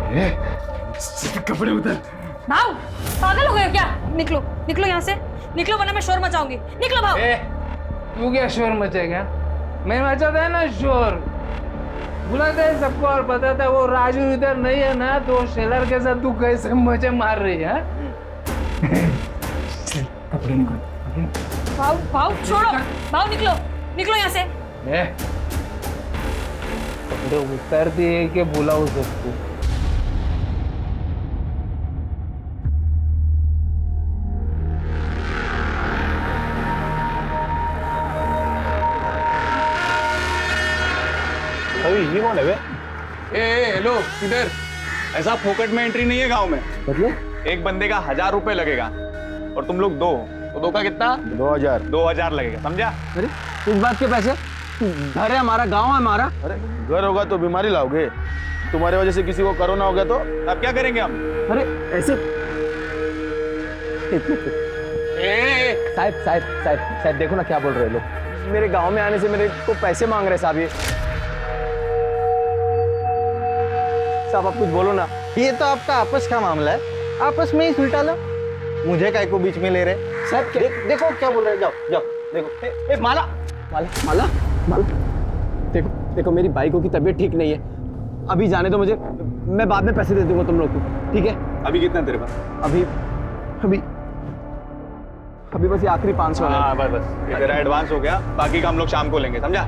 कपड़े उतर। भाव, पागल हो गए क्या? निकलो निकलो यहाँ से, निकलो वरना मैं शोर मचाऊंगी। निकलो भाव। तू क्या शोर मचेगा? मैं मचाता है ना शोर, बुलाता है सबको और बताता है वो राजू इधर नहीं है ना, तो शेलर के साथ तू कैसे मजे मार रही है? कपड़े निकाल। भाव भाव छोड़ो, भाव निकलो निकलो यहाँ से। कपड़े उतारती है कि बुलाओ सबको? अभी ये कौन है बे? हेलो, किधर? ऐसा फोकट में एंट्री नहीं है गांव में। मतलब एक बंदे का 1000 रुपए लगेगा और तुम लोग दो, तो दो का कितना? 2000 लगेगा, समझा? अरे इस बात के पैसे? घर है हमारा, गांव है हमारा। अरे घर होगा तो बीमारी लाओगे, तुम्हारी वजह से किसी को कोरोना हो गया तो अब क्या करेंगे हम? अरे ऐसे साहब साहब साहब साहब देखो ना क्या बोल रहे हैं लोग। मेरे गांव में आने से मेरे को पैसे मांग रहे साहब। ये साहब आप कुछ बोलो ना। ये तो आपका आपस का मामला है, आपस में ही सुलटा लो, मुझे काय को बीच में ले रहे। साहब देखो क्या बोल रहे हैं, जाओ जाओ देखो। माला माला माला माला देखो देखो, मेरी बाइकों की तबीयत ठीक नहीं है, अभी जाने दो मुझे, मैं बाद में पैसे दे दूंगा तुम लोग को, ठीक है? अभी कितना तेरे पास? अभी अभी अभी बस ये आखिरी 500 है। हाँ बस ये तेरा एडवांस हो गया, बाकी का हम लोग शाम को लेंगे, समझा?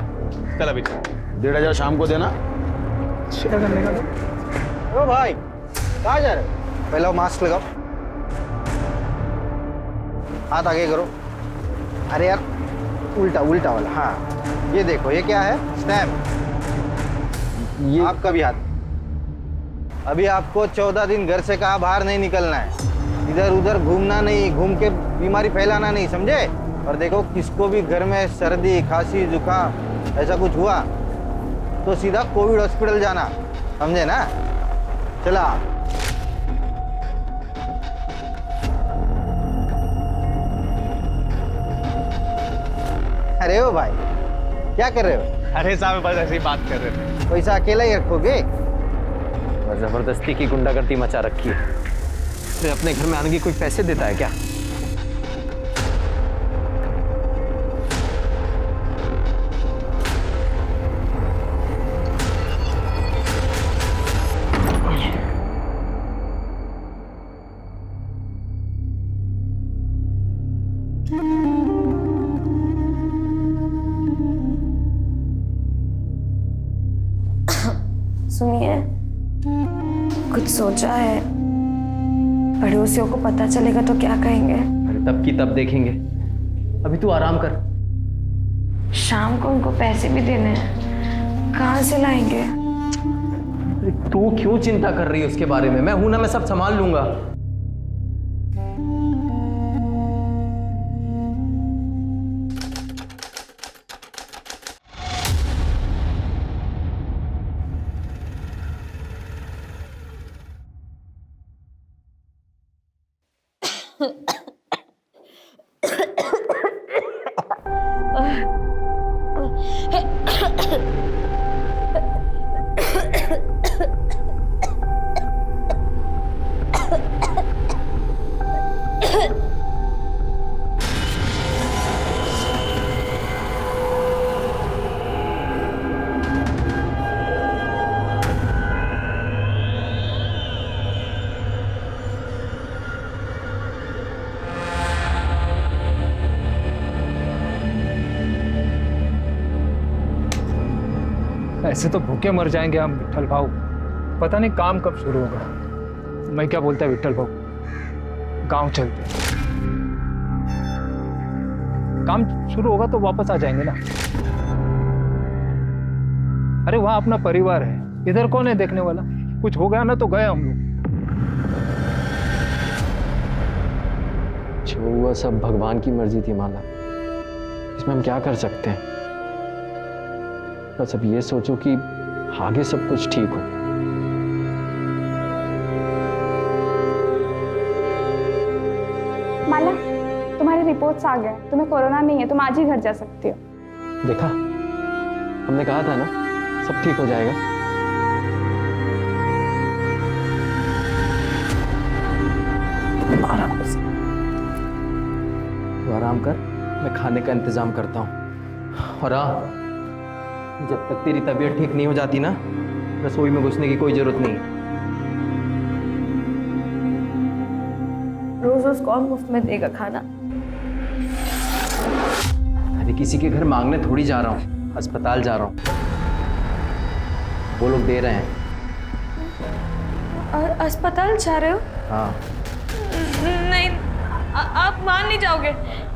चल अभी चल। 1500 शाम को देना। शेयर करने का तो ओ भाई कहाँ जा रहे हो? पहले वो मास्क लगाओ, हाथ आगे करो। अरे यार उल्टा उल्टा वाला, हाँ ये देखो, ये क्या है? स्टैम्प। ये आपका भी हाथ। अभी आपको 14 दिन घर से कहा बाहर नहीं निकलना है, इधर उधर घूमना नहीं, घूम के बीमारी फैलाना नहीं, समझे? और देखो किसको भी घर में सर्दी खांसी जुकाम ऐसा कुछ हुआ तो सीधा कोविड हॉस्पिटल जाना, समझे ना? चला। अरे ओ भाई क्या कर रहे हो? अरे साहब बस ऐसे ही बात कर रहे थे। पैसा अकेला ही रखोगे? और जबरदस्ती की गुंडागर्दी मचा रखी है। अरे अपने घर में आने की कोई पैसे देता है क्या? सुनिए, कुछ सोचा है? पड़ोसियों को पता चलेगा तो क्या कहेंगे? अरे तब की तब देखेंगे, अभी तू आराम कर। शाम को उनको पैसे भी देने हैं, कहाँ से लाएंगे? अरे तू क्यों चिंता कर रही है उसके बारे में? मैं हूं ना, मैं सब संभाल लूंगा। ऐसे तो भूखे मर जाएंगे हम विट्ठल भाऊ, पता नहीं काम कब शुरू होगा। मैं क्या बोलता है विट्ठल भाऊ, गांव चलते, काम शुरू होगा तो वापस आ जाएंगे ना। अरे वहां अपना परिवार है, इधर कौन है देखने वाला? कुछ हो गया ना तो गए हम लोग। जो हुआ सब भगवान की मर्जी थी माला, इसमें हम क्या कर सकते हैं? बस अब ये सोचो कि आगे सब कुछ ठीक हो। माला, तुम्हारी रिपोर्ट्स आ गए, तुम्हें कोरोना नहीं है, तुम आज ही घर जा सकती हो। देखा, हमने कहा था ना सब ठीक हो जाएगा। खाने का इंतजाम करता हूँ। और हाँ, जब तक तेरी तबीयत ठीक नहीं हो जाती ना, रसोई में घुसने की कोई जरूरत नहीं है। रोज रोज कौन मुफ्त में देगा खाना? अरे किसी के घर मांगने थोड़ी जा रहा हूँ, अस्पताल जा रहा हूँ। वो लोग दे रहे हैं। और अस्पताल जा रहे हो? हाँ। नहीं, आप मान नहीं जाओगे।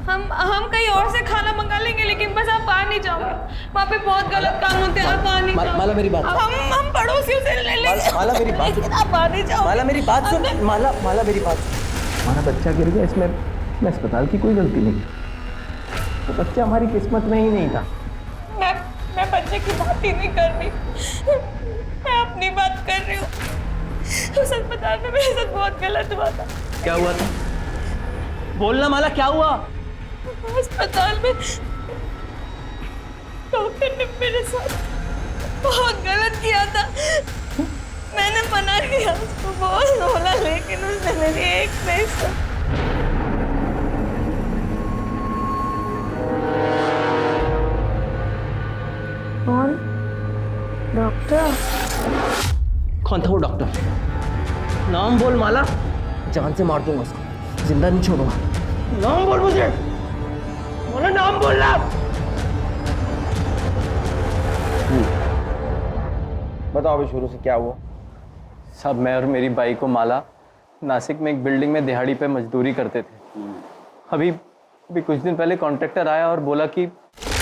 हम कहीं और से खाना मंगा लेंगे, लेकिन बस आप बाहर नहीं जाओगे। वहाँ पे बहुत गलत काम होते हैं, आप बाहर नहीं जाओगे। माला मेरी बात। हम पड़ोसियों से ले लेंगे। माला मेरी बात। लेकिन आप बाहर नहीं जाओगे। माला मेरी बात सुन। माला मेरी बात। हमारा बच्चा गिर गया, इसमें अस्पताल की कोई गलती नहीं। तो बच्चा हमारी किस्मत में ही नहीं था। मैं बच्चे की बात ही नहीं कर रही, मैं अपनी बात कर रही हूँ। उस अस्पताल में मेरे साथ बहुत गलत हुआ था। क्या हुआ था? बोलना माला, क्या हुआ? अस्पताल में डॉक्टर ने मेरे साथ बहुत गलत किया था। मैंने मना किया उसको बहुत बोला, लेकिन उसने मेरी एक नहीं सुनी। कौन? डॉक्टर? कौन था वो डॉक्टर? नाम बोल माला, जान से मार दूंगा उसको, जिंदा नहीं छोड़ूंगा। नाम बोल मुझे, बोला नाम बोलना। बताओ अभी शुरू से क्या हुआ? सब मैं और मेरी बाई को माला नासिक में एक बिल्डिंग में दिहाड़ी पे मजदूरी करते थे। अभी कुछ दिन पहले कॉन्ट्रैक्टर आया और बोला कि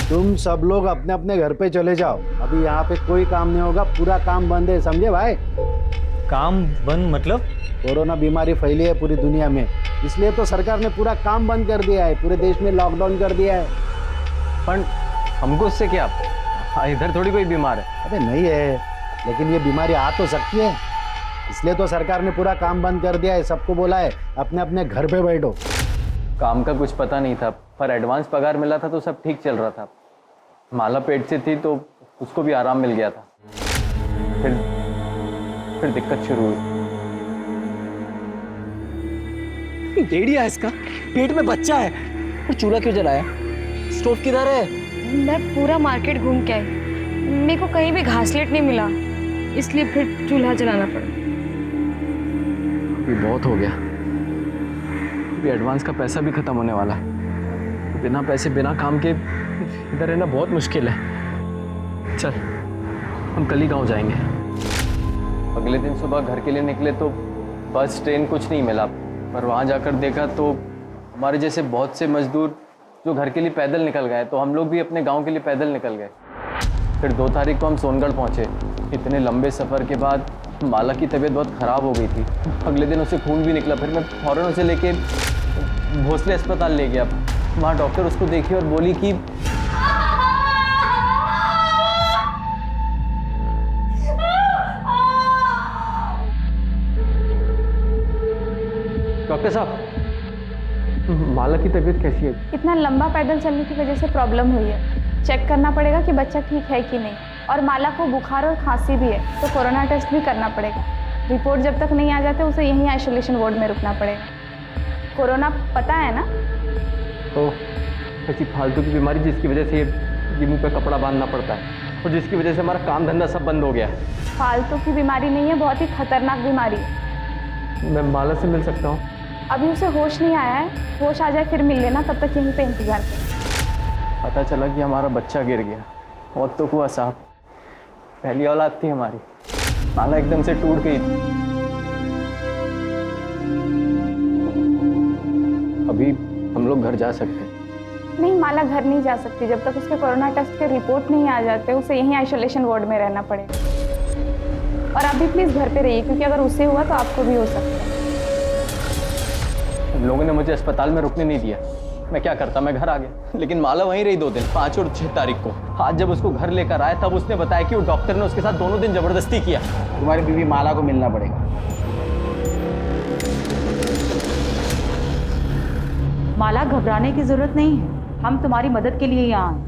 तुम सब लोग अपने अपने घर पे चले जाओ, अभी यहाँ पे कोई काम नहीं होगा, पूरा काम बंद है, समझे भाई? काम बंद मतलब? कोरोना बीमारी फैली है पूरी दुनिया में, इसलिए तो सरकार ने पूरा काम बंद कर दिया है, पूरे देश में लॉकडाउन कर दिया है। पर हमको उससे क्या? इधर थोड़ी कोई बीमार है। अबे नहीं है, लेकिन ये बीमारी आ तो सकती है, इसलिए तो सरकार ने पूरा काम बंद कर दिया है। सबको बोला है अपने अपने घर पे बैठो। काम का कुछ पता नहीं था, पर एडवांस पगार मिला था तो सब ठीक चल रहा था। माला पेट से थी तो उसको भी आराम मिल गया था। फिर दिक्कत शुरू हुई। डेढ़िया है इसका, पेट में बच्चा है और चूल्हा क्यों जलाया? स्टोव किधर है? मैं पूरा मार्केट घूम के आई, मेरे को कहीं भी घासलेट नहीं मिला, इसलिए फिर चूल्हा जलाना पड़ा। ये बहुत हो गया, अभी एडवांस का पैसा भी खत्म होने वाला है। बिना पैसे बिना काम के इधर रहना बहुत मुश्किल है। चल हम कल ही गाँव जाएंगे। अगले दिन सुबह घर के लिए निकले तो बस ट्रेन कुछ नहीं मिला, पर वहाँ जाकर देखा तो हमारे जैसे बहुत से मजदूर जो घर के लिए पैदल निकल गए, तो हम लोग भी अपने गांव के लिए पैदल निकल गए। फिर 2 तारीख को हम सोनगढ़ पहुँचे। इतने लंबे सफ़र के बाद माला की तबीयत बहुत ख़राब हो गई थी। अगले दिन उसे खून भी निकला। फिर मैं फ़ौरन उसे लेके भोसले अस्पताल ले गया। वहाँ डॉक्टर उसको देखी और बोली कि डॉक्टर साहब, माला की तबीयत कैसी है? इतना लंबा पैदल चलने की वजह से प्रॉब्लम हुई है, चेक करना पड़ेगा कि बच्चा ठीक है कि नहीं। और माला को बुखार और खांसी भी है, तो कोरोना टेस्ट भी करना पड़ेगा। रिपोर्ट जब तक नहीं आ जाते उसे यहीं आइसोलेशन वार्ड में रुकना पड़ेगा। कोरोना पता है ना? तो ऐसी फालतू की बीमारी जिसकी वजह से ये मुंह पे कपड़ा बांधना पड़ता है और जिसकी वजह से हमारा काम धंधा सब बंद हो गया है। फालतू की बीमारी नहीं है, बहुत ही खतरनाक बीमारी है। मैं माला से मिल सकता हूँ? अभी उसे होश नहीं आया है, होश आ जाए फिर मिल लेना, तब तक यहीं पे इंतजार करें। पता चला कि हमारा बच्चा गिर गया। और तो हुआ साहब, पहली औलाद थी हमारी, माला एकदम से टूट गई थी। अभी हम लोग घर जा सकते हैं? नहीं, माला घर नहीं जा सकती जब तक उसके कोरोना टेस्ट के रिपोर्ट नहीं आ जाते। उसे यहीं आइसोलेशन वार्ड में रहना पड़ेगा। और आप भी प्लीज घर पे रहिए, क्योंकि अगर उससे हुआ तो आपको भी हो सकता है। लोगों ने मुझे अस्पताल में रुकने नहीं दिया। मैं क्या करता, मैं घर आ गया। लेकिन माला वहीं रही 2 दिन, 5 और 6 तारीख को। आज जब उसको घर लेकर आए तब उसने बताया कि वो डॉक्टर ने उसके साथ दोनों दिन जबरदस्ती किया। तुम्हारी बीवी माला को मिलना पड़ेगा। माला, घबराने की जरूरत नहीं है, हम तुम्हारी मदद के लिए यहाँ आए।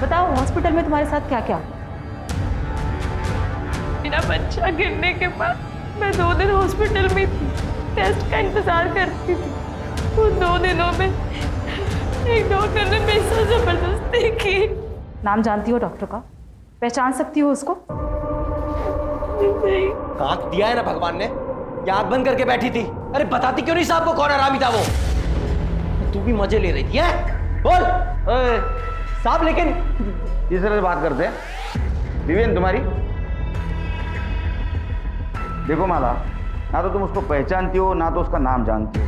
बताओ हॉस्पिटल में तुम्हारे साथ क्या क्या? मेरा बच्चा गिरने के बाद मैं 2 दिन हॉस्पिटल में थी, टेस्ट का इंतजार करती थी। उन 2 दिनों में एक डॉक्टर ने मेरे साथ जबरदस्ती की। नाम जानती हो डॉक्टर का? पहचान सकती हो उसको? नहीं। आंख दिया है ना भगवान ने, या आंख बंद करके बैठी थी? अरे बताती क्यों नहीं साहब को कौन हरामी था वो? तू भी मजे ले रही थी है? बोल साहब। लेकिन इस तरह से बात करते हैं दिव्यन तुम्हारी? देखो माला, ना तो तुम उसको पहचानती हो ना तो उसका नाम जानती हो,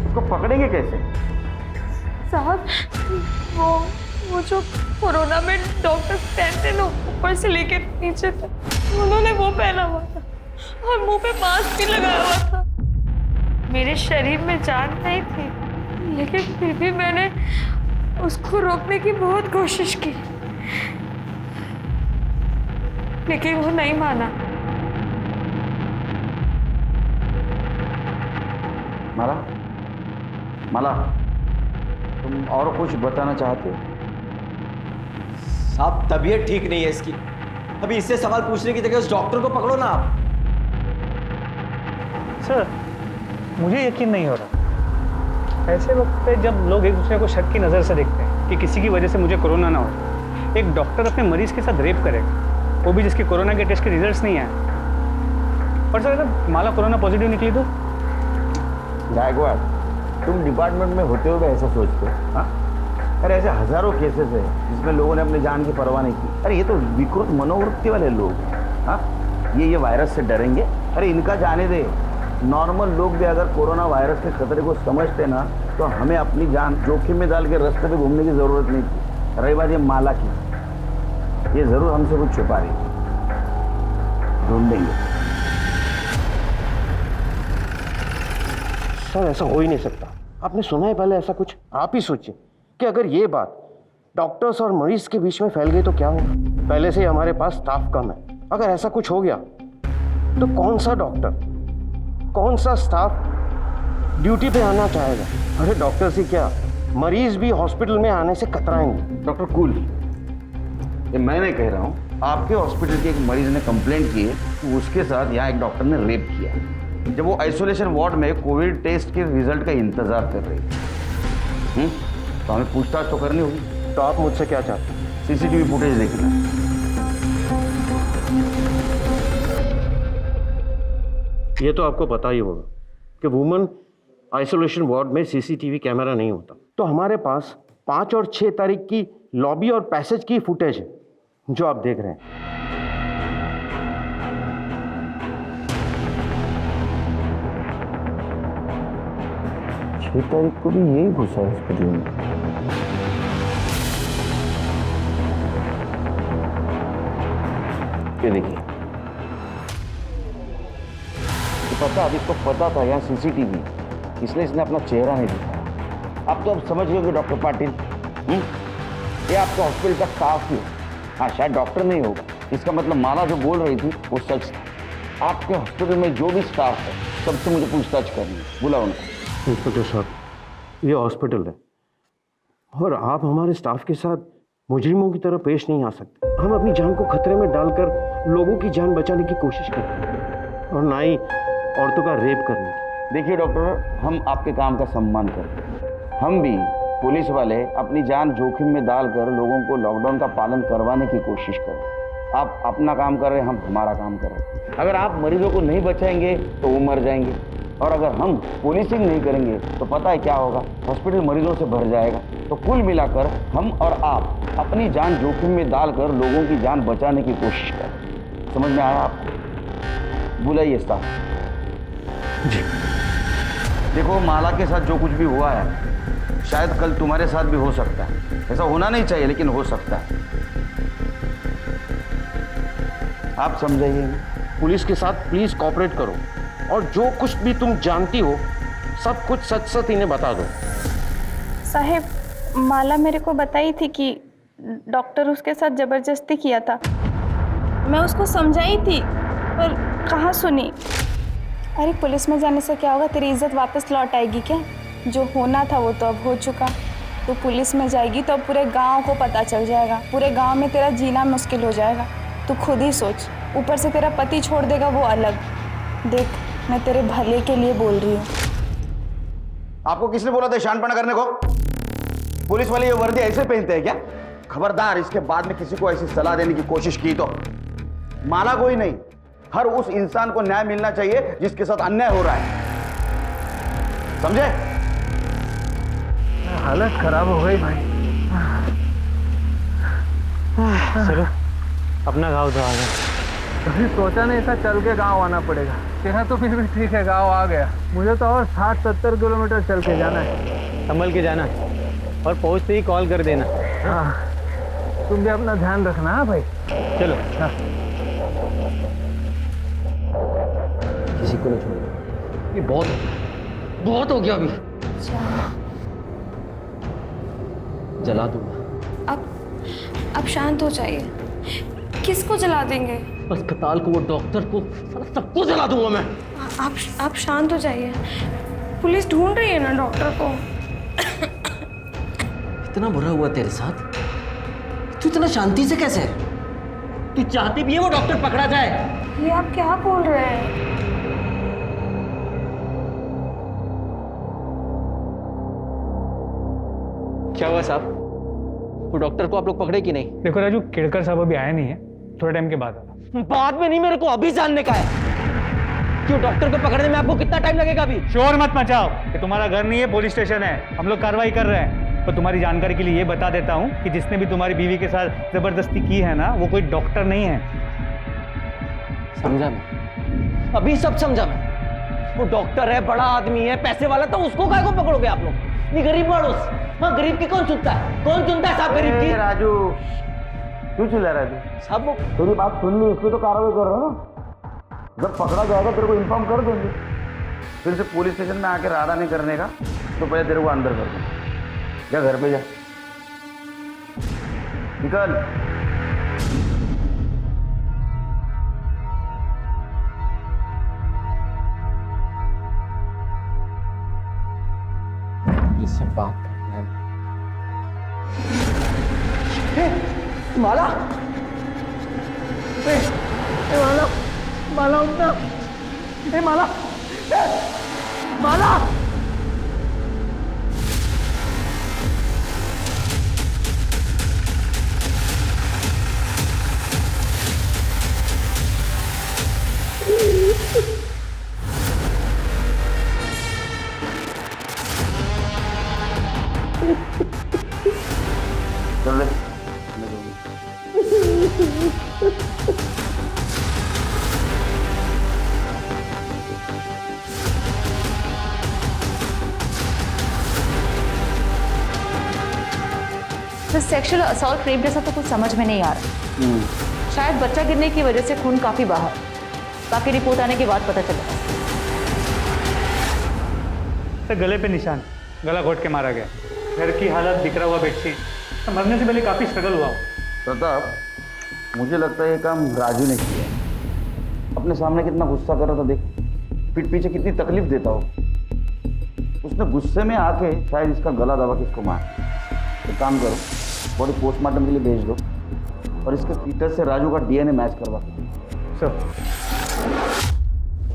उसको पकड़ेंगे कैसे? साहब वो जो कोरोना में डॉक्टर पहनते ना ऊपर से लेकर नीचे तक, उन्होंने वो पहना हुआ था और मुंह पे मास्क भी लगाया हुआ था। मेरे शरीर में जान नहीं थी, लेकिन फिर भी मैंने उसको रोकने की बहुत कोशिश की, लेकिन वो नहीं माना। माला, माला, तुम और कुछ बताना चाहते हो? साहब तबीयत ठीक नहीं है इसकी, अभी इससे सवाल पूछने की जगह उस डॉक्टर को पकड़ो ना आप। सर मुझे यकीन नहीं हो रहा। ऐसे वक्त पे जब लोग एक दूसरे को शक की नज़र से देखते हैं कि किसी की वजह से मुझे कोरोना ना हो, एक डॉक्टर अपने मरीज के साथ रेप करेगा, वो भी जिसके कोरोना के टेस्ट के रिजल्ट्स नहीं आए। और सर अगर माला कोरोना पॉजिटिव निकली तो? गायकवाड़, तुम डिपार्टमेंट में होते हुए ऐसा सोचते हो? हाँ, अरे ऐसे हजारों केसेस है जिसमें लोगों ने अपनी जान की परवाह नहीं की। अरे ये तो विकृत मनोवृत्ति वाले लोग हैं। हाँ, ये वायरस से डरेंगे? अरे इनका जाने दे। नॉर्मल लोग भी अगर कोरोना वायरस के खतरे को समझते ना तो हमें अपनी जान जोखिम में डाल के रास्ते पे घूमने की जरूरत नहीं थी। रही बात ये माला की, ये जरूर हमसे कुछ छुपा रही है, ढूंढेंगे। सर ऐसा हो ही नहीं सकता। आपने सुना है पहले ऐसा कुछ? आप ही सोचिए कि अगर ये बात डॉक्टर्स और मरीज के बीच में फैल गई तो क्या होगा? पहले से ही हमारे पास स्टाफ कम है, अगर ऐसा कुछ हो गया तो कौन सा डॉक्टर, कौन सा स्टाफ ड्यूटी पे आना चाहेगा? अरे डॉक्टर से क्या, मरीज भी हॉस्पिटल में आने से कतराएंगे। डॉक्टर कूल, ये मैं नहीं कह रहा हूँ, आपके हॉस्पिटल के एक मरीज ने कंप्लेंट की है कि उसके साथ यहाँ एक डॉक्टर ने रेप किया, जब वो आइसोलेशन वार्ड में कोविड टेस्ट के रिजल्ट का इंतजार कर रही है। तो हमें पूछताछ तो करनी होगी। तो आप मुझसे क्या चाहते हैं? सीसीटीवी फुटेज देखना। ये तो आपको पता ही होगा कि वुमेन आइसोलेशन वार्ड में सीसीटीवी कैमरा नहीं होता। तो हमारे पास 5 और 6 तारीख की लॉबी और पैसेज की फुटेज है जो आप देख रहे हैं। 6 तारीख को भी यही घुसा हॉस्पिटल में। ये देखिए, तो पता, अभी तो पता था यहाँ सीसीटीवी, इसलिए इसने अपना चेहरा नहीं दिखाया। अब तो आप समझ गए डॉक्टर पाटिल, ये आपका हॉस्पिटल का स्टाफ ही है। हाँ, शायद डॉक्टर नहीं होगा, इसका मतलब माला जो बोल रही थी वो सच था। आपके हॉस्पिटल में जो भी स्टाफ है सबसे मुझे पूछताछ करनी है, बुलाओ उनको। इंस्पेक्टर साहब, ये हॉस्पिटल है और आप हमारे स्टाफ के साथ मुजरिमों की तरह पेश नहीं आ सकते। हम अपनी जान को खतरे में डालकर लोगों की जान बचाने की कोशिश करते हैं और ना ही औरतों का रेप करने की। देखिए डॉक्टर, हम आपके काम का सम्मान करते हैं। हम भी पुलिस वाले अपनी जान जोखिम में डालकर लोगों को लॉकडाउन का पालन करवाने की कोशिश करें। आप अपना काम कर रहे हैं, हम हमारा काम कर रहे हैं। अगर आप मरीजों को नहीं बचाएंगे तो वो मर जाएंगे, और अगर हम पुलिसिंग नहीं करेंगे तो पता है क्या होगा, हॉस्पिटल मरीजों से भर जाएगा। तो कुल मिलाकर हम और आप अपनी जान जोखिम में डालकर लोगों की जान बचाने की कोशिश करें। समझ में आया आपको? बुलाइए स्टाफ जी। देखो, माला के साथ जो कुछ भी हुआ है शायद कल तुम्हारे साथ भी हो सकता है। ऐसा होना नहीं चाहिए लेकिन हो सकता है। आप समझाइए। पुलिस के साथ प्लीज कोऑपरेट करो और जो कुछ भी तुम जानती हो सब कुछ सच सच इन्हें बता दो। साहेब, माला मेरे को बताई थी कि डॉक्टर उसके साथ जबरदस्ती किया था। मैं उसको समझाई थी पर कहाँ सुनी। अरे पुलिस में जाने से क्या होगा, तेरी इज्जत वापस लौट आएगी क्या? जो होना था वो तो अब हो चुका। तो पुलिस में जाएगी तो अब पूरे गांव को पता चल जाएगा, पूरे गांव में तेरा जीना मुश्किल हो जाएगा। तू खुद ही सोच, ऊपर से तेरा पति छोड़ देगा वो अलग। देख, मैं तेरे भले के लिए बोल रही हूँ। आपको किसने बोला था शानपना करने को? पुलिस वाले ये वर्दी ऐसे पहनते हैं क्या? खबरदार, इसके बाद में किसी को ऐसी सलाह देने की कोशिश की तो माला को ही नहीं, हर उस इंसान को न्याय मिलना चाहिए जिसके साथ अन्याय हो रहा है, समझे? हालत खराब हो गई भाई। चलो अपना गाँव तो आ गया। कभी सोचा नहीं था चल के गांव आना पड़ेगा। तेरा तो फिर भी ठीक है, गांव आ गया। मुझे तो और 60-70 किलोमीटर चल के जाना है। संभल के जाना और पहुंचते ही कॉल कर देना। हाँ, तुम भी अपना ध्यान रखना। हाँ भाई, चलो। हाँ। किसी को नहीं छोड़ो, ये बहुत हो गया अभी। जला दूंगा। अब शांत हो जाइए। किसको जला देंगे? अस्पताल को, वो डॉक्टर को, सबको जला दूंगा मैं। आप शांत हो जाइए। पुलिस ढूंढ रही है ना डॉक्टर को। इतना बुरा हुआ तेरे साथ, तू इतना शांति से कैसे है? तू चाहती भी है वो डॉक्टर पकड़ा जाए? ये आप क्या बोल रहे हैं? क्या हुआ साहब? वो डॉक्टर को आप लोग पकड़े कि नहीं? देखो राजू, केड़कर साहब अभी आया नहीं है, थोड़े टाइम के बाद आना। बाद में नहीं, मेरे को अभी जानने का है कि वो डॉक्टर को पकड़ने में आपको कितना टाइम लगेगा अभी। शोर मत मचाओ कि तुम्हारा घर नहीं है, पुलिस स्टेशन है। हम लोग कार्रवाई कर रहे हैं। तो तुम्हारी जानकारी के लिए ये बता देता हूँ कि जिसने भी तुम्हारी बीवी के साथ जबरदस्ती की है ना, वो कोई डॉक्टर नहीं है। समझा मैं, अभी सब समझा मैं। वो डॉक्टर है, बड़ा आदमी है, पैसे वाला, तो उसको काहे को पकड़ोगे आप लोग? नहीं, गरीब मानुस। हाँ, गरीब की कौन सुनता है? कौन सुनता है साहब गरीब की? राजू, क्यों चिल्ला रहा है? साहब वो तेरी बात सुन ली, इसको तो कार्रवाई कर रहे हो ना। जब पकड़ा जाएगा तेरे को इन्फॉर्म कर देंगे। फिर से पुलिस स्टेशन में आके राडा नहीं करने का, तो पहले तेरे को अंदर कर दूँ। जा घर पे जा, निकल। इससे बात करना है। माला, माला, माला उठना। माला, माला। चल ले। तो सेक्सुअल असॉल्ट रेप जैसा तो कुछ समझ में नहीं आ रहा। शायद बच्चा गिरने की वजह से खून काफी बाहर। बाकी रिपोर्ट आने के बाद पता चलेगा। तो गले पे निशान, गला घोट के मारा गया। घर की हालत, बिखरा हुआ बेडशीट, तो मरने से पहले काफी स्ट्रगल हुआ। प्रताप, मुझे लगता है ये काम राजू ने किया। अपने सामने कितना गुस्सा कर रहा था, देख। पीठ पीछे कितनी तकलीफ देता हो। उसने गुस्से में आके शायद इसका गला दबा के इसको मार। एक काम करो, बॉडी पोस्टमार्टम के लिए भेज दो और इसके फीटस से राजू का डीएनए मैच करवा दो। सर,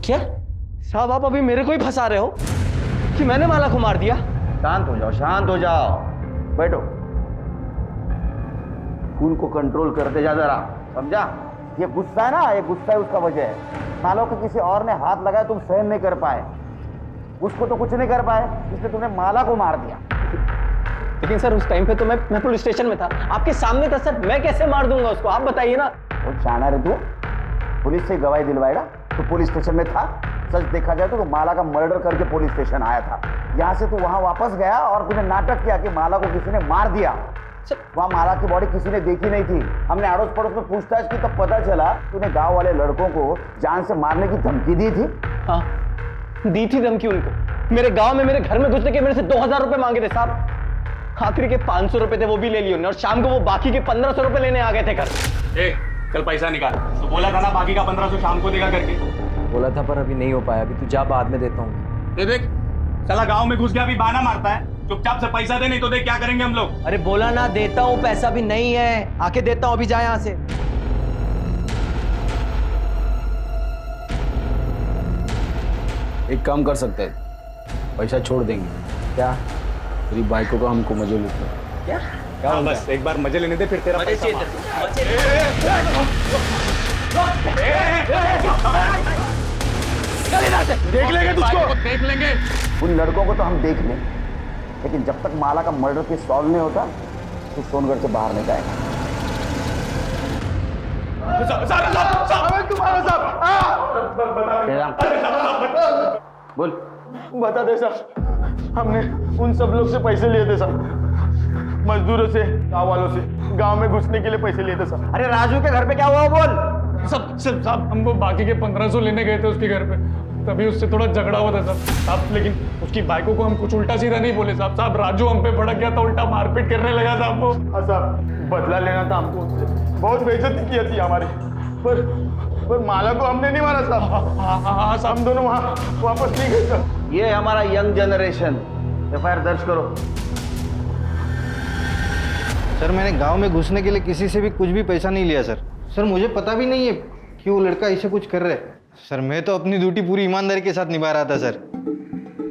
क्या साहब आप अभी मेरे को ही फंसा रहे हो कि मैंने माला को मार दिया? शांत हो जाओ, शांत हो जाओ, बैठो। खून को कंट्रोल करते जा जरा, समझा? ये गुस्सा है ना, ये गुस्सा है उसका वजह है। मान लो कि किसी और ने हाथ लगाया, तुम सहन नहीं कर पाए, उसको तो कुछ नहीं कर पाए, इसलिए तुमने माला को मार दिया। लेकिन सर उस टाइम पे तो मैं पुलिस स्टेशन में था, आपके सामने था सर। मैं कैसे मार दूंगा उसको, आप बताइए ना। वो जाना रे तू, पुलिस से गवाही दिलवाएगा? तो पुलिस स्टेशन में था। सच देखा जाए तो माला का मर्डर करके पुलिस स्टेशन आया था। यहाँ से तू वहां वापस गया और तूने नाटक किया कि माला को किसी ने मार दिया। वहाँ माला की बॉडी किसी ने देखी नहीं थी। हमने अड़ोस पड़ोस में पूछताछ की, तब पता चला तूने गांव वाले लड़कों को जान से मारने की धमकी दी थी। हाँ, दी थी धमकी उनको। मेरे गांव में, मेरे घर में घुसने के मेरे से 2000 रुपए मांगे थे साहब। आखिरी के 500 रुपए थे, वो भी ले लिए उन्होंने, और शाम को वो बाकी के 1500 रुपए लेने आ गए थे घर। चल पैसा निकाल। तो बोला था ना बाकी का 1500 शाम को देगा करके। बोला था पर अभी नहीं हो पाया। अभी तू जा, बाद में देता हूँ। देख, साला गांव में घुस गया, अभी बहाना मारता है। चुपचाप से पैसा दे, नहीं तो देख क्या करेंगे हम लोग। अरे बोला ना देता हूँ, पैसा भी नहीं है, आके देता हूँ। अभी जा यहाँ से। एक काम कर सकते हैं, पैसा छोड़ देंगे। क्या? तेरी बाइकों का हमको मजे लेते हैं। हाँ, बस एक बार मजे लेने दे फिर तेरा पैसा देख लेंगे तुझको, देख लेंगे। उन लड़कों को तो हम देख लें, लेकिन जब तक माला का मर्डर केस सॉल्व नहीं होता तो सोनगढ़ से बाहर नहीं जाएगा। बोल। बता दे सर, हमने उन सब लोग से पैसे लिए थे सर, मजदूरों से, गांव वालों से, गांव में घुसने के लिए पैसे लिए थे सर। अरे राजू के घर पे क्या हुआ बोल। साहब हम वो बाकी के 1500 लेने गए थे उसके घर पे, तभी उससे थोड़ा झगड़ा हुआ था साहब, लेकिन उसकी बाइकों को हम कुछ उल्टा सीधा नहीं बोले साहब, राजू हम पे भड़क गया था, उल्टा मारपीट करने लगा था हमको। हाँ साहब, बदला लेना था हमको उससे, बहुत बेइज्जती की थी हमारी, पर माला को हमने नहीं मारा साहब। हाँ साहब, हम दोनों वहाँ वापस नहीं गए सर। ये हमारा यंग जनरेशन। एफआईआर दर्ज करो। सर मैंने गांव में घुसने के लिए किसी से भी कुछ भी पैसा नहीं लिया सर। सर मुझे पता भी नहीं है कि वो लड़का ऐसे कुछ कर रहा है। सर मैं तो अपनी ड्यूटी पूरी ईमानदारी के साथ निभा रहा था सर।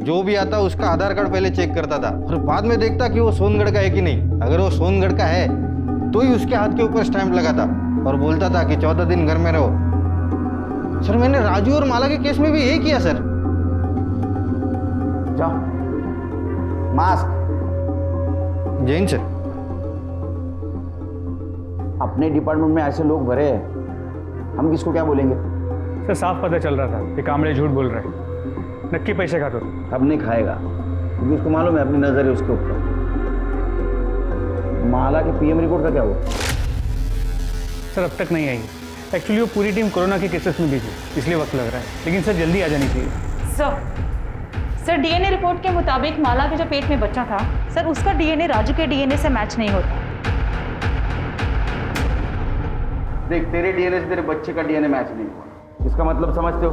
जो भी आता उसका आधार कार्ड पहले चेक करता था और बाद में देखता कि वो सोनगढ़ का है कि नहीं। अगर वो सोनगढ़ का है तो ही उसके हाथ के ऊपर स्टैंप लगाता और बोलता था कि 14 दिन घर में रहो। सर मैंने राजू और माला के केस में भी यही किया सर। जाओ, मास्क। जैन सर, अपने डिपार्टमेंट में ऐसे लोग भरे हैं, हम किसको क्या बोलेंगे। सर साफ पता चल रहा था कि कामड़े झूठ बोल रहे हैं, नक्की पैसे खाता था। अब नहीं खाएगा क्योंकि उसको मालूम है अपनी नजर है उसके ऊपर। माला के पीएम रिपोर्ट का क्या हुआ? सर अब तक नहीं आई। एक्चुअली वो पूरी टीम कोरोना के केसेस में बिजी, इसलिए वक्त लग रहा है, लेकिन सर जल्दी आ जानी चाहिए। सर डीएनए रिपोर्ट के मुताबिक माला के जो पेट में बच्चा था सर, उसका डीएनए राजू के डीएनए से मैच नहीं होता। देख, तेरे डीएनए से तेरे बच्चे का डीएनए मैच नहीं हुआ, इसका मतलब समझते हो?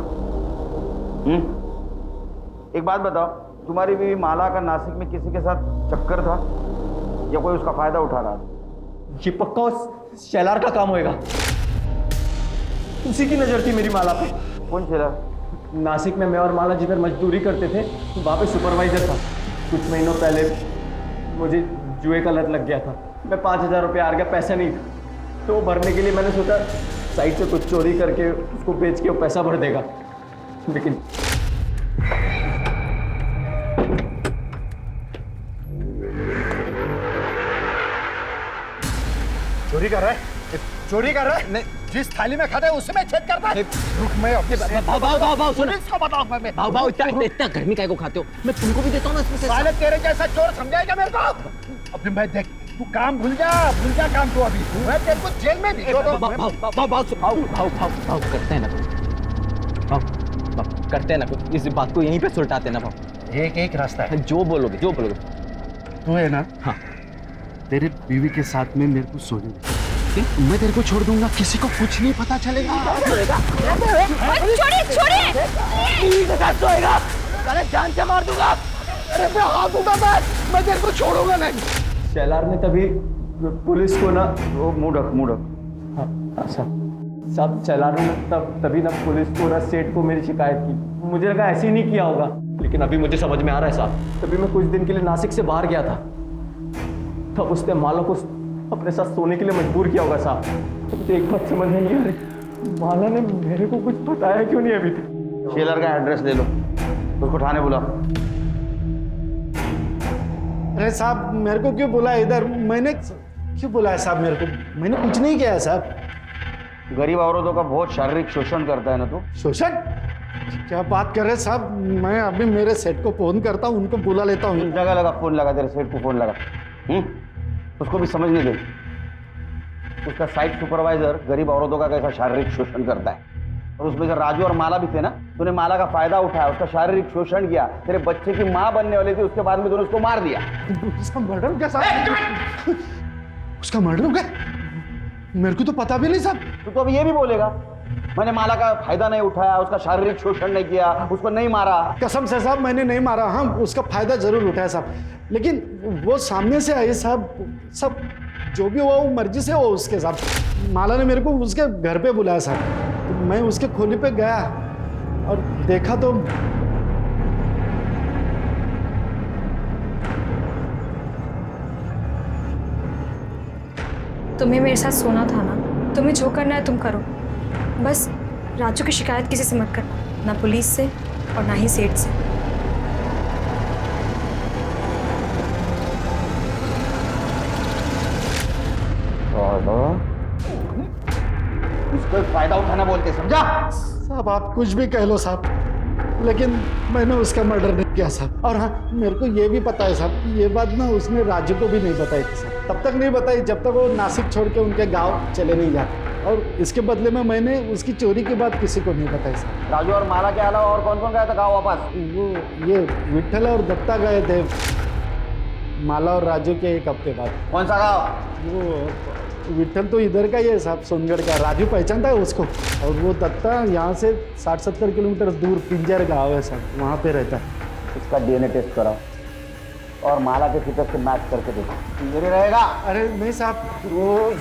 एक बात बताओ, तुम्हारी बीवी माला का नासिक में किसी के साथ चक्कर था या कोई उसका फायदा उठा रहा था? ये पक्का उस शेलार का काम होएगा, उसी की नजर थी मेरी माला पे। कौन शेलार? नासिक में मैं और माला जिधर मजदूरी करते थे वहाँ पे सुपरवाइजर था। कुछ महीनों पहले मुझे जुए का लत लग गया था, मैं 5000 रुपये हार गया, पैसा नहीं था, तो वो भरने के लिए मैंने सोचा साइड से कुछ चोरी करके उसको बेच के वो पैसा भर देगा, लेकिन चोरी कर रहा है, चोरी कर रहा है। नहीं, जिस थाली में खाता है उसमें छेद करता है। रुक, मैं अपने भाव सुनो, पुलिस को बताऊंगा मैं। भाव इतना गर्मी काहे को खाते हो? मैं तुमको भी देता हूँ ना इसमें से। साले तेरे जैसा चोर समझाएगा मेरे को? अभी मैं देख, तू काम भूल जा काम तू। अभी मैं तेरे को जेल में भी भाव करते हैं ना, भाव करते हैं ना कुछ, इस बात को यहीं पे सुलटाते हैं ना भाव। एक रास्ता है, जो बोलोगे तू है ना। हाँ, तेरे बीवी के साथ में मेरे को सोने दे, मैं तेरे को छोड़ दूंगा, किसी को कुछ नहीं पता चलेगा। जान से मार दूंगा। अरे मैं हाथ उठाता, मैं तेरे को छोड़ूंगा नहीं। शेलार ने तभी पुलिस को ना, वो मुड़क हाँ साहब शेलार ने तभी ना पुलिस को ना सेठ को मेरी शिकायत की। मुझे लगा ऐसे ही नहीं किया होगा, लेकिन अभी मुझे समझ में आ रहा है साहब। तभी मैं कुछ दिन के लिए नासिक से बाहर गया था, तब उसने माला को अपने साथ सोने के लिए मजबूर किया होगा साहब। मुझे एक बात समझ में नहीं आ रही, माला ने मेरे को कुछ बताया क्यों नहीं अभी तक? शेलर का एड्रेस ले लो, उसको थाने बुलाओ। अरे साहब मेरे को क्यों बुलाया इधर? मैंने क्यों बुलाया साहब? मेरे को, मैंने कुछ नहीं किया है साहब। गरीब औरतों का बहुत शारीरिक शोषण करता है ना तू। शोषण? क्या बात कर रहे साहब? मैं अभी मेरे सेठ को फोन करता हूँ, उनको बुला लेता हूँ। जगह लगा फोन लगा, तेरे सेठ को फोन लगा। उसको भी समझने दे, उसका साइट सुपरवाइजर गरीब औरतों का कैसा शारीरिक शोषण करता है। और उसमें जो राजू और माला भी थे ना, तूने माला का फायदा उठाया, उसका शारीरिक शोषण किया, तेरे बच्चे की माँ बनने वाली थी, उसके बाद में तूने उसको मार दिया। उसका मर्डर क्या साहब? उसका मर्डर हो गया? मेरे को तो पता भी नहीं साहब। तू तो अभी ये भी बोलेगा मैंने माला का फायदा नहीं उठाया, उसका शारीरिक शोषण नहीं किया, उसको नहीं मारा। कसम से साहब मैंने नहीं मारा। हाँ, उसका फायदा जरूर उठाया साहब, लेकिन वो सामने से आई साहब, सब जो भी हुआ वो मर्जी से हुआ उसके साहब। माला ने मेरे को उसके घर पे बुलाया साहब, तो मैं उसके खोली पे गया और देखा तो तुम्हें मेरे साथ सोना था ना, तुम्हें जो करना है तुम करो, बस राजू की शिकायत किसी से मत करना, ना पुलिस से और ना ही सेठ से। इसको फायदा उठाना बोलते, समझा? साहब आप कुछ भी कह लो साहब, लेकिन मैंने उसका मर्डर नहीं किया साहब। और हाँ, मेरे को ये भी पता है साहब कि ये बात ना उसने राजू को भी नहीं बताई थी साहब। तब तक नहीं बताई जब तक वो नासिक छोड़ के उनके गांव चले नहीं जाते, और इसके बदले में मैंने उसकी चोरी की बात किसी को नहीं बताई साहब। राजू और माला के अलावा और कौन कौन गया था गाँव वापस? वो ये विट्ठल और दत्ता गए थे माला और राजू के एक हफ्ते बाद। कौन सा गाँव? वो विट्ठल तो इधर का ही है साहब, सोनगढ़ का। राजू पहचानता है उसको। और वो दत्ता यहाँ से 60-70 किलोमीटर दूर पिंजर गाँव है साहब, वहाँ पे रहता है। इसका डीएनए टेस्ट कराओ और माला के फिगर से मैच करके देखो, मेरे रहेगा। अरे नहीं साहब, वो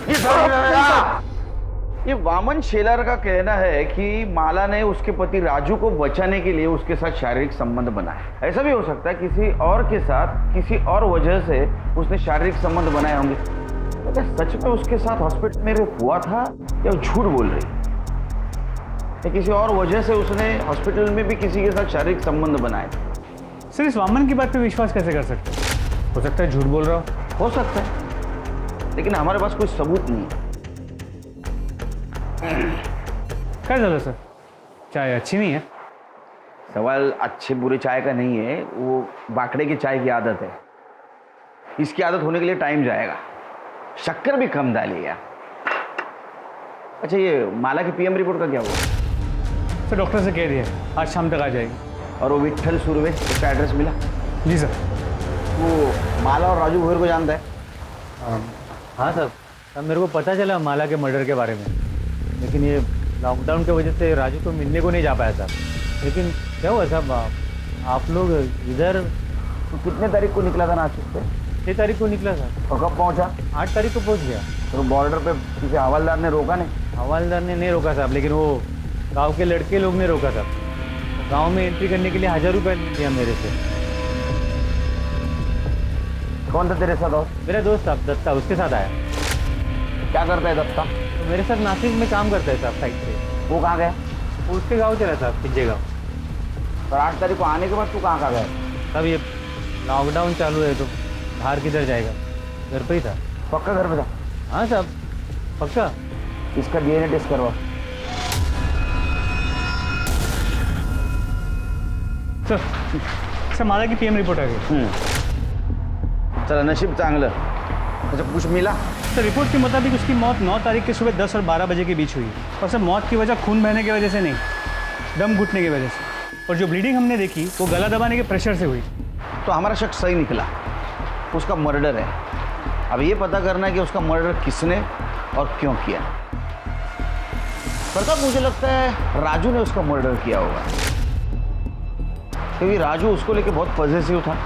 ये वामन शेलर का कहना है कि माला ने उसके पति राजू को बचाने के लिए उसके साथ शारीरिक संबंध बनाए। ऐसा भी हो सकता है किसी और के साथ किसी और वजह से उसने शारीरिक संबंध बनाए होंगे। क्या सच में उसके साथ हॉस्पिटल में हुआ था या झूठ बोल रही है? किसी और वजह से उसने हॉस्पिटल में भी किसी के साथ शारीरिक संबंध बनाए थे। सर इस वामन की बात पे विश्वास कैसे कर सकते हो सकता है झूठ बोल रहा हो सकता है, लेकिन हमारे पास कोई सबूत नहीं है। क्या ज़्यादा सर, चाय अच्छी नहीं है? सवाल अच्छे बुरे चाय का नहीं है, वो बाकड़े की चाय की आदत है। इसकी आदत होने के लिए टाइम जाएगा, शक्कर भी कम डालिएगा। अच्छा ये माला की पीएम रिपोर्ट का क्या हुआ? सर डॉक्टर से कह दिया आज शाम तक आ जाएगी। और वो विट्ठल सुरवे, उसका एड्रेस मिला? जी सर। वो माला और राजू भोर को जानता है? हाँ सर, तब मेरे को पता चला माला के मर्डर के बारे में, लेकिन ये लॉकडाउन की वजह से राजू को मिलने को नहीं जा पाया साहब। लेकिन क्या हुआ साहब, आप लोग इधर तो कितने तारीख को निकला था नासिक से? 6 तारीख को निकला साहब। और कब पहुंचा? 8 तारीख को पहुंच गया। तो बॉर्डर पे किसी हवलदार ने रोका नहीं? हवलदार ने नहीं रोका साहब, लेकिन वो गांव के लड़के लोग ने रोका साहब। गांव में एंट्री करने के लिए 1000 रुपये दिया मेरे से। कौन था तेरे साथ? मेरा दोस्त साहब दत्ता, उसके साथ आया। क्या करता है दत्ता? तो मेरे साथ नासिक में काम करता है साहब, साइड पे। वो कहाँ गया? वो उसके गाँव चला साहब, पिंजे गाँव। और 8 तारीख को आने के बाद तू कहाँ गया? तब ये लॉकडाउन चालू है तो बाहर किधर जाएगा, घर पे ही था। पक्का घर पे था? हाँ साहब पक्का। इसका डीएनए टेस्ट करवा। सर माला की पीएम रिपोर्ट आ गई। चला नशीब चांगलं। अच्छा कुछ मिला? सर रिपोर्ट के मुताबिक उसकी मौत 9 तारीख के सुबह 10 और 12 बजे के बीच हुई है। और सर मौत की वजह खून बहने की वजह से नहीं, दम घुटने की वजह से। और जो ब्लीडिंग हमने देखी वो गला दबाने के प्रेशर से हुई। तो हमारा शक सही निकला, उसका मर्डर है। अब ये पता करना है कि उसका मर्डर किसने और क्यों किया। प्रताप मुझे लगता है राजू ने उसका मर्डर किया होगा, क्योंकि राजू उसको लेके बहुत पॉजिटिव था।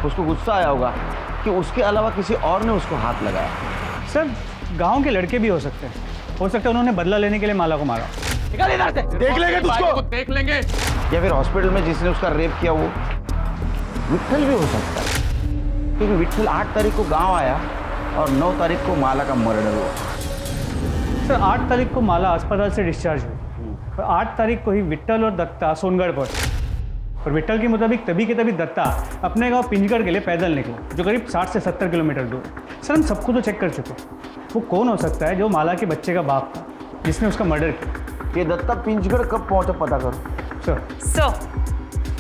उसको गुस्सा आया होगा कि उसके अलावा किसी और ने उसको हाथ लगाया। सर गांव के लड़के भी हो सकते हैं, हो सकता है उन्होंने बदला लेने के लिए माला को मारा। निकाल इधर से, देख लेंगे तुझको, देख लेंगे। या फिर हॉस्पिटल में जिसने उसका रेप किया वो विट्ठल भी हो सकता है, क्योंकि विट्ठल 8 तारीख को गांव आया और 9 तारीख को माला का मर्डर हुआ। सर 8 तारीख को माला अस्पताल से डिस्चार्ज हुई और 8 तारीख को ही विट्ठल और दत्ता सोनगढ़ पहुंचे। और विट्ठल के मुताबिक तभी के तभी दत्ता अपने गांव पिंजगढ़ के लिए पैदल निकले, जो करीब 60 से 70 किलोमीटर दूर। सर हम सबको तो चेक कर चुके, वो कौन हो सकता है जो माला के बच्चे का बाप था जिसने उसका मर्डर किया। ये दत्ता पिंजगढ़ कब पहुंचा पता करो।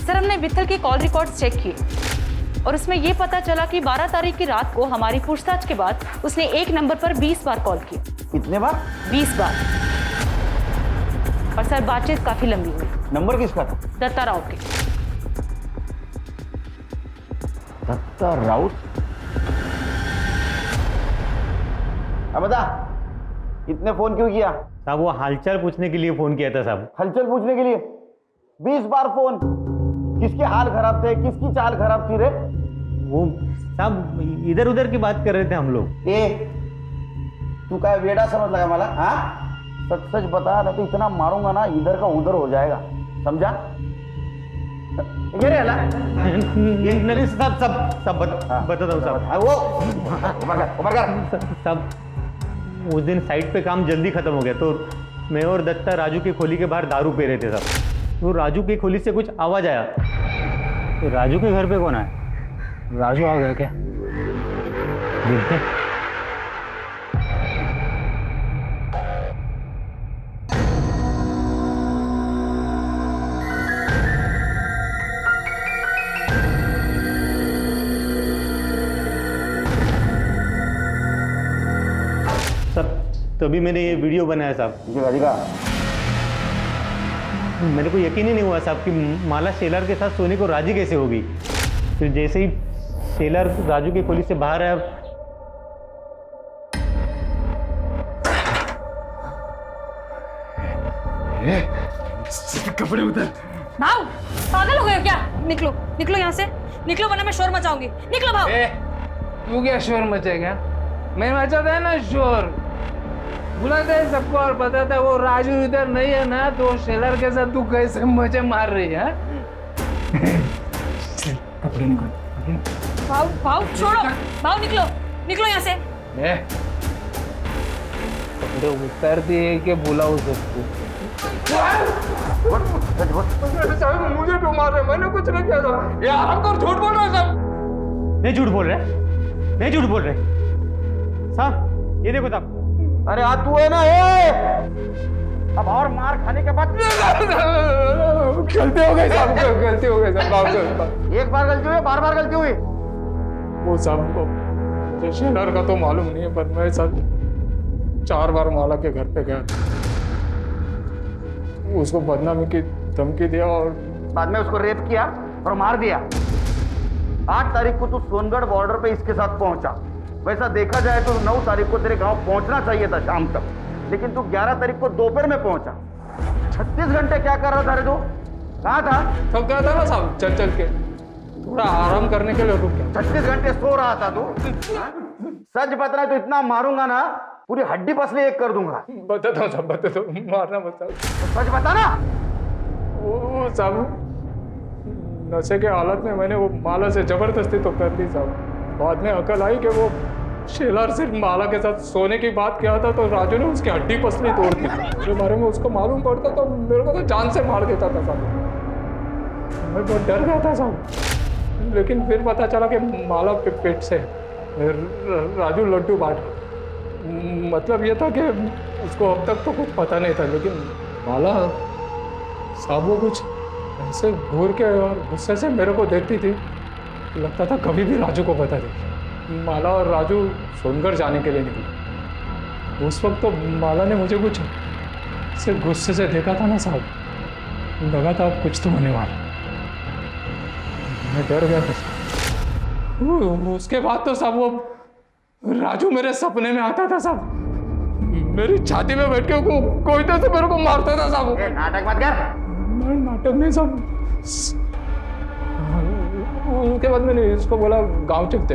सर हमने विट्ठल की कॉल रिकॉर्ड्स चेक किए और उसमें ये पता चला कि 12 तारीख की रात को हमारी पूछताछ के बाद उसने एक नंबर पर 20 बार कॉल किया। कितने बार? 20 बार। और सर बातचीत काफी लंबी हुई। नंबर किसका था? दत्ता राउत के। दत्ता राउत? अब बता, इतने फोन क्यों किया? साहब वो हालचाल पूछने के लिए फोन किया था साहब। हलचल पूछने के लिए 20 बार फोन? किसके हाल खराब थे, किसकी चाल खराब थी रे? वो साहब इधर उधर की बात कर रहे थे हम लोग। ए तू क्या वेड़ा समझ लगा मला? हाँ सच सच बता, ना तो इतना मारूंगा ना इधर का उधर हो जाएगा, समझा? ये रे नहीं साहब सब बताता हूँ साहब। वो उमर कर साहब उस दिन साइट पे काम जल्दी ख़त्म हो गया, तो मैं और दत्ता राजू की खोली के बाहर दारू पी रहे थे साहब। तो राजू की खोली से कुछ आवाज़ आया, तो राजू के घर पे कौन आया? राजू आ गया क्या? देखते। तभी मैंने ये वीडियो बनाया साहब। मेरे को यकीन ही नहीं हुआ साहब कि माला शेलर के साथ सोने को राजी कैसे होगी। फिर जैसे ही शेलर राजू की खोली से बाहर आया, कपड़े उतर। भाव, पागल हो गए हो क्या? निकलो निकलो यहाँ से, निकलो वरना मैं शोर मचाऊंगी। निकलो भाव। तू क्या शोर मचेगा? मैं मचाता है ना शोर, बुलाता है सबको और बताता है वो राजू इधर नहीं है ना, तो शेलर के साथ तू कैसे मजे मार रही है? कपड़े निकाल। भाव भाव छोड़ो, भाव निकलो निकलो यहाँ से। कपड़े उतर दिए कि बुलाओ सबको? मुझे क्यों मार रहे? मैंने कुछ नहीं किया था। ये आराम कर, झूठ बोल रहा है सब। नहीं झूठ बोल रहे, नहीं झूठ बोल रहे साहब। ये देखो साहब। अरे आज तू है ना, ये अब और मार खाने के बाद गलती हो गई साहब, गलती हो गई साहब। एक बार गलती हुई, बार बार गलती हुई। वो साहब शेलर का तो मालूम नहीं है, पर मैं साहब 4 बार माला के घर पे गया, उसको बदनामी की धमकी दिया और बाद में उसको रेप किया और मार दिया। 8 तारीख को तू सोनगढ़ बॉर्डर पे इसके साथ पहुंचा। वैसा देखा जाए तो 9 तारीख को तेरे गांव पहुंचना चाहिए था शाम तक, लेकिन तू 11 तारीख को दोपहर में पहुंचा। 36 घंटे क्या कर रहा था रे तू? कहाँ था? थक गया था ना साहब, चल चल के, थोड़ा आराम करने के लिए रुक गया। 36 घंटे सो रहा था तू? सच बता रहा है तो इतना मारूंगा ना, पूरी हड्डी पसली एक कर दूंगा। बताता हूँ साहब, बताता हूँ, मारना मत साहब। सच बता ना। वो साहब नशे के हालत में मैंने वो माला से जबरदस्ती तो कर दी साहब। बाद में अकल आई कि वो शेलर सिर्फ माला के साथ सोने की बात किया था, तो राजू ने उसकी हड्डी पसली तोड़ दी। मेरे बारे में उसको मालूम पड़ता तो मेरे को तो जान से मार देता था साहब। मैं बहुत डर गया था साहब, लेकिन फिर पता चला कि माला पेट से राजू लड्डू बांट। मतलब ये था कि उसको अब तक तो कुछ पता नहीं था, लेकिन माला साहब वो कुछ ऐसे घूर के और गुस्से से मेरे को देखती थी, लगता था कभी भी राजू को बता दे। माला और राजू सोनगढ़ जाने के लिए निकले। उस वक्त तो माला ने मुझे कुछ से गुस्से से देखा था ना साहब, लगा था अब कुछ तो होने वाला। मैं डर गया था। उसके बाद तो साहब वो राजू मेरे सपने में आता था साहब, मेरी छाती में बैठ के कोई तो से मेरे को मारता था साहब। नाटक मत कर। नाटक नहीं साहब। उसके बाद मैंने इसको बोला गांव चलते,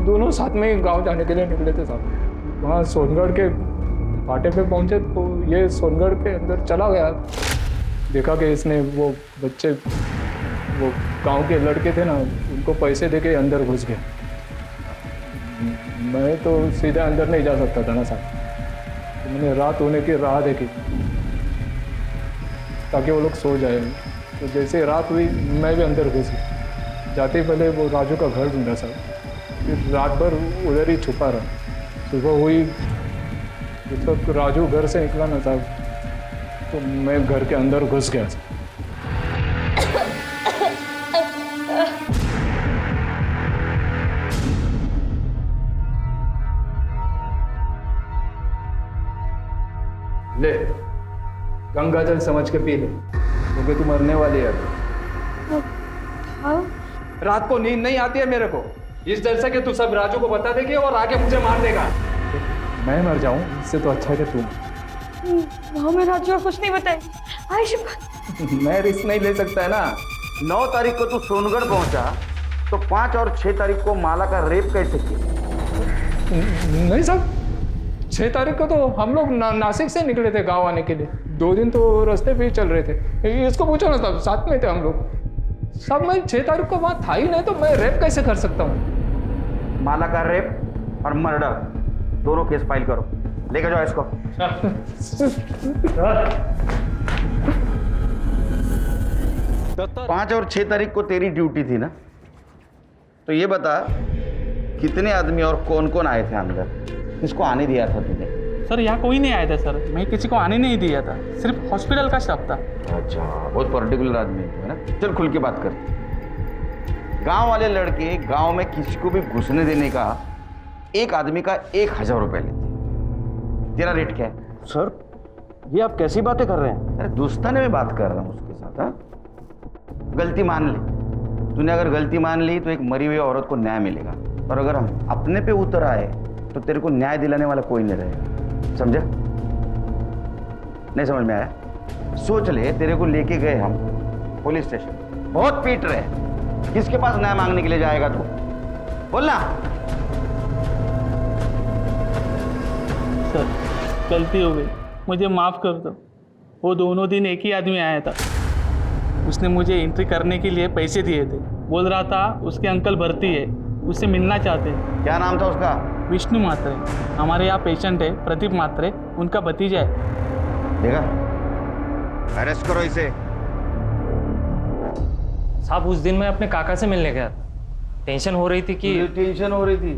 दोनों साथ में ही गांव जाने के लिए निकले थे साहब। वहाँ सोनगढ़ के फाटे पे पहुंचे तो ये सोनगढ़ के अंदर चला गया। देखा कि इसने वो बच्चे, वो गांव के लड़के थे ना, उनको पैसे देके अंदर घुस गए। मैं तो सीधे अंदर नहीं जा सकता था ना साहब, तो मैंने रात होने की राह देखी ताकि वो लोग सो जाए। तो जैसे रात हुई मैं भी अंदर घुस गया। जाते ही पहले वो राजू का घर ढूंढा साहब, फिर रात भर उधर ही छुपा रहा। सुबह हुई, जिस वक्त राजू घर से निकला ना साहब, तो मैं घर के अंदर घुस गया। ले गंगा जल समझ के पी ले, क्योंकि तू मरने वाली है। रात को नींद नहीं आती है मेरे को, इस डर से कि तू सब राजू को बता देगी और आके मुझे मार देगा। मैं मर जाऊं इससे तो अच्छा है कि तू। मैं राजू को कुछ नहीं बताई। आयुष मैं रिस्क नहीं ले सकता है ना। 9 तारीख को तू सोनगढ़ पहुंचा, तो 5 और 6 तारीख को माला का रेप कैसे किया? नहीं साहब, 6 तारीख को तो हम लोग नासिक से निकले थे गांव आने के लिए। 2 दिन तो रास्ते पे ही चल रहे थे। इसको पूछो ना साहब, साथ में थे हम लोग साहब। मैं 6 तारीख को वहाँ था ही नहीं, तो मैं रेप कैसे कर सकता हूँ? माला का रेप और मर्डर दोनों केस फाइल करो। लेकर जाओ इसको। 5 और 6 तारीख को तेरी ड्यूटी थी ना, तो ये बता कितने आदमी और कौन कौन आए थे अंदर, किसको आने दिया था तूने? सर यहाँ कोई नहीं आया था सर, मैं किसी को आने नहीं दिया था, सिर्फ हॉस्पिटल का स्टाफ था। अच्छा, बहुत पर्टिकुलर आदमी है ना। चल खुल के बात कर। गांव वाले लड़के गांव में किसी को भी घुसने देने का एक आदमी का 1000 रुपए लेते। तेरा रेट क्या है? सर ये आप कैसी बातें कर रहे हैं? अरे दोस्ताने में बात कर रहा हूँ उसके साथ। हाँ, गलती मान ले। तूने अगर गलती मान ली तो एक मरी हुई औरत को न्याय मिलेगा, और अगर हम अपने पे उतर आए तो तेरे को न्याय दिलाने वाला कोई नहीं रहेगा। समझा? नहीं समझ में आया? सोच ले, तेरे को लेके गए हम पुलिस स्टेशन, बहुत पीट रहे, किसके पास न्याय मांगने के लिए जाएगा तू? बोलना। सर गलती हो गई, मुझे माफ़ कर दो। वो दोनों दिन एक ही आदमी आया था, उसने मुझे एंट्री करने के लिए पैसे दिए थे, बोल रहा था उसके अंकल भर्ती है, उससे मिलना चाहते हैं। क्या नाम था उसका? विष्णु मात्रे। हमारे यहाँ पेशेंट है प्रदीप मात्रे, उनका भतीजा है। देखा, अरेस्ट करो इसे। साहब उस दिन मैं अपने काका से मिलने गया था, टेंशन हो रही थी कि टेंशन हो रही थी,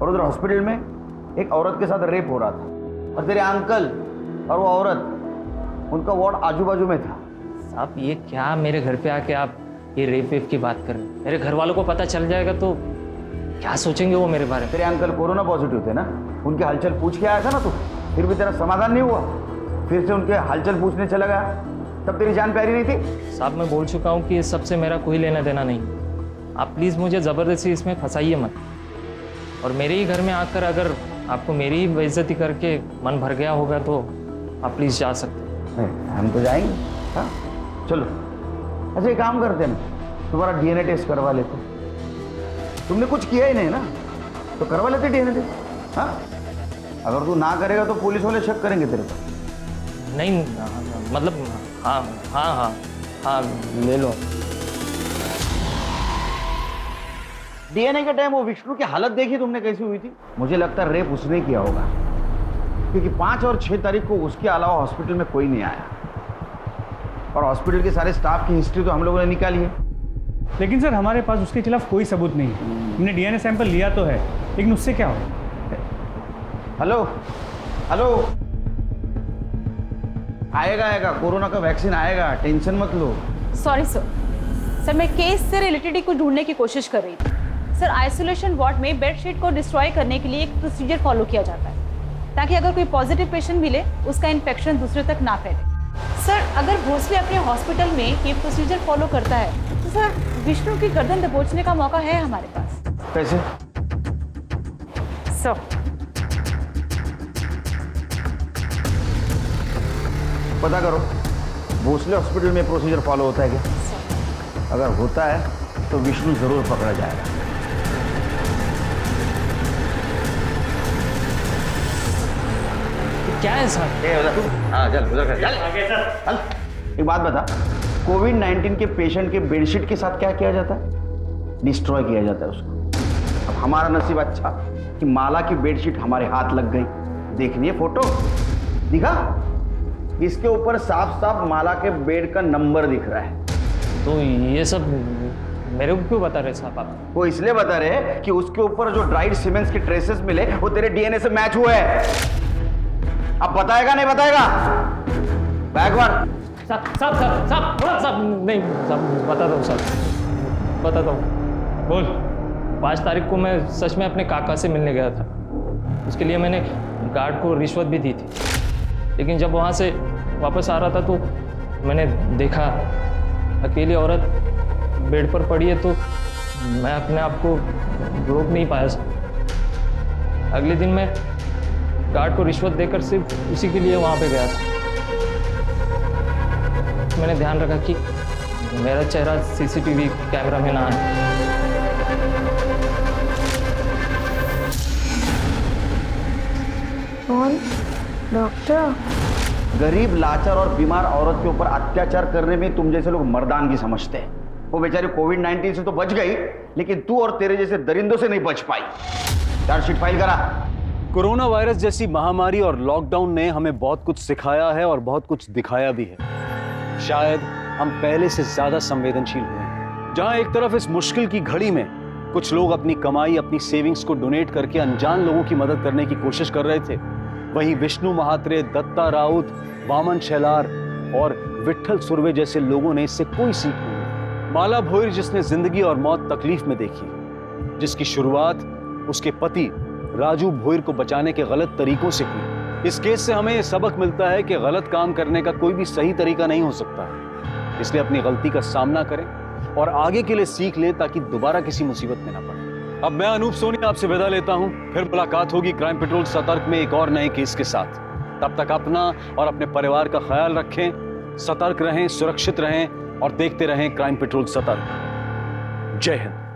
और उधर हॉस्पिटल में एक औरत के साथ रेप हो रहा था, और तेरे अंकल और वो औरत, उनका वार्ड आजू बाजू में था। साहब ये क्या मेरे घर पे आके आप ये रेप की बात कर रहे हैं? मेरे घर वालों को पता चल जाएगा तो क्या सोचेंगे वो मेरे बारे में? तेरे अंकल कोरोना पॉजिटिव थे ना, उनके हलचल पूछ के आया था ना तू, फिर भी तेरा समाधान नहीं हुआ, फिर से उनके हलचल पूछने चला गया, तब तेरी जान प्यारी नहीं थी? साहब मैं बोल चुका हूँ कि इस सबसे मेरा कोई लेना देना नहीं, आप प्लीज़ मुझे ज़बरदस्ती इसमें फंसाइए मत। और मेरे ही घर में आकर अगर आपको मेरी ही बेइज्जती करके मन भर गया होगा तो आप प्लीज़ जा सकते। हम तो जाएंगे। हाँ चलो, अच्छा एक काम करते ना, तुम्हारा DNA टेस्ट करवा लेते। तुमने कुछ किया ही नहीं ना, तो करवा लेते DNA टेस्ट। हाँ, अगर तू ना करेगा तो पुलिस वाले शक करेंगे तेरे को। नहीं मतलब हाँ हाँ हाँ हाँ ले लो। DNA के टाइम वो विष्णु की हालत देखी तुमने कैसी हुई थी? मुझे लगता है रेप उसने किया होगा, क्योंकि 5 और 6 तारीख को उसके अलावा हॉस्पिटल में कोई नहीं आया, और हॉस्पिटल के सारे स्टाफ की हिस्ट्री तो हम लोगों ने निकाली है। लेकिन सर हमारे पास उसके खिलाफ कोई सबूत नहीं है। हमने DNA सैंपल लिया तो है, लेकिन उससे क्या हो? हेलो हेलो, आएगा कोरोना का वैक्सीन आएगा, टेंशन मत लो। सॉरी सर, मैं केस से रिलेटेड ही कुछ ढूंढने की कोशिश कर रही थी। सर आइसोलेशन वार्ड में बेडशीट को डिस्ट्रॉय करने के लिए एक प्रोसीजर फॉलो किया जाता है, ताकि अगर कोई पॉजिटिव पेशेंट मिले उसका इन्फेक्शन दूसरे तक ना फैले। सर अगर भोसले अपने हॉस्पिटल में ये प्रोसीजर फॉलो करता है तो सर विष्णु की गर्दन दबोचने का मौका है हमारे पास। कैसे? सर पता करो भोसले हॉस्पिटल में प्रोसीजर फॉलो होता है क्या? अगर होता है तो विष्णु जरूर पकड़ा जाएगा। क्या है सर? हाँ चल उधर चल। एक बात बता, कोविड-19 के पेशेंट के बेडशीट के साथ क्या किया जाता है? डिस्ट्रॉय किया जाता है उसको। अब हमारा नसीब अच्छा कि माला की बेडशीट हमारे हाथ लग गई। देखनी है फोटो? दिखा? इसके ऊपर साफ साफ माला के बेड का नंबर दिख रहा है। तो ये सब मेरे को क्यों बता रहे साहब आप? वो इसलिए बता रहे कि उसके ऊपर जो ड्राइड सीमेंट्स के ट्रेसेस मिले वो तेरे DNA से मैच हुए हैं। अब बताएगा नहीं बताएगा? बैकवर्ड। साहब थोड़ा साहब नहीं साहब बताता हूँ साहब, बताता हूँ। बोल। 5 तारीख को मैं सच में अपने काका से मिलने गया था, उसके लिए मैंने गार्ड को रिश्वत भी दी थी, लेकिन जब वहाँ से वापस आ रहा था तो मैंने देखा अकेली औरत बेड पर पड़ी है, तो मैं अपने आप को रोक नहीं पाया सर। अगले दिन मैं गार्ड को रिश्वत देकर सिर्फ उसी के लिए वहाँ पे गया था। मैंने ध्यान रखा कि मेरा चेहरा CCTV कैमरा में ना आए। कौन? डॉक्टर? गरीब, लाचार और बीमार औरत के ऊपर अत्याचार करने में तुम जैसे लोग मर्दानगी समझते हैं। वो बेचारी कोविड-19 से तो बच गई, लेकिन तू और तेरे जैसे दरिंदों से नहीं बच पाई। चार्जशीट फाइल करा। कोरोना वायरस जैसी महामारी और लॉकडाउन ने हमें बहुत कुछ सिखाया है और बहुत कुछ दिखाया भी है। शायद हम पहले से ज्यादा संवेदनशील हुए हैं। जहां एक तरफ इस मुश्किल की घड़ी में कुछ लोग अपनी कमाई, अपनी सेविंग्स को डोनेट करके अनजान लोगों की मदद करने की कोशिश कर रहे थे, वहीं विष्णु महात्रे, दत्ता राउत, वामन शेलार और विट्ठल सुर्वे जैसे लोगों ने इससे कोई सीख नहीं ली। माला भोईर, जिसने जिंदगी और मौत तकलीफ में देखी, जिसकी शुरुआत उसके पति राजू भोईर को बचाने के गलत तरीकों से हुई। इस केस से हमें यह सबक मिलता है कि गलत काम करने का कोई भी सही तरीका नहीं हो सकता है। इसलिए अपनी गलती का सामना करें और आगे के लिए सीख लें ताकि दोबारा किसी मुसीबत में ना पड़े। अब मैं अनूप सोनी आपसे विदा लेता हूं। फिर मुलाकात होगी क्राइम पेट्रोल सतर्क में एक और नए केस के साथ। तब तक अपना और अपने परिवार का ख्याल रखें, सतर्क रहें, सुरक्षित रहें और देखते रहें क्राइम पेट्रोल सतर्क। जय हिंद।